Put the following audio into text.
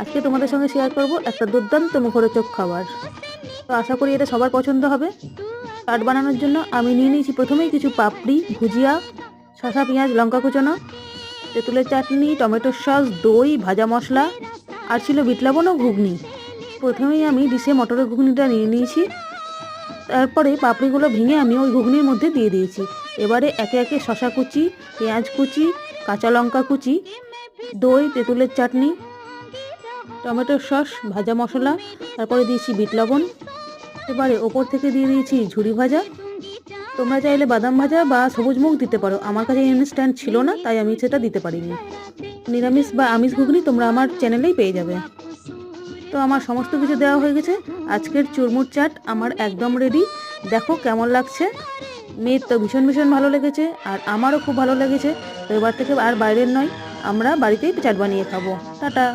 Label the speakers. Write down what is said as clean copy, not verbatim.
Speaker 1: আজকে তোমাদের সঙ্গে শেয়ার করব একটা দুর্দান্ত মুখরোচক খাবার। তো আশা করি এটা সবার পছন্দ হবে। চাট বানানোর জন্য আমি নিয়ে নিয়েছি প্রথমেই কিছু পাপড়ি, ভুজিয়া, শসা, পেঁয়াজ, লঙ্কা কুচোনো, তেঁতুলের চাটনি, টমেটোর সস, দই, ভাজা মশলা, আর ছিল বিট লবণ ও ঘুগনি। প্রথমেই আমি ডিশে মটরের ঘুগনিটা নিয়ে নিয়েছি। তারপরে পাপড়িগুলো ভেঙে আমি ওই ঘুগনির মধ্যে দিয়ে দিয়েছি। এবারে একে একে শসা কুচি, পেঁয়াজ কুচি, কাঁচা লঙ্কা কুচি, দই, তেঁতুলের চাটনি, টমেটোর সস, ভাজা মশলা, তারপরে দিয়েছি বিট লবণ। এবারে ওপর থেকে দিয়ে দিয়েছি ঝুরি ভাজা। তোমরা চাইলে বাদাম ভাজা বা সবুজ মুগ দিতে পারো, আমার কাছে ইনস্ট্যান্ট ছিল না তাই আমি সেটা দিতে পারিনি। নিরামিষ বা আমিষ ঘুগনি তোমরা আমার চ্যানেলেই পেয়ে যাবে। তো আমার সমস্ত কিছু দেওয়া হয়ে গেছে। আজকের চুরমুর চাট আমার একদম রেডি। দেখো কেমন লাগছে। মেয়ের তো ভীষণ ভীষণ ভালো লেগেছে আর আমারও খুব ভালো লেগেছে। তো এবার থেকে আর বাইরের নয়, আমরা বাড়িতেই চাট বানিয়ে খাবো। টাটা।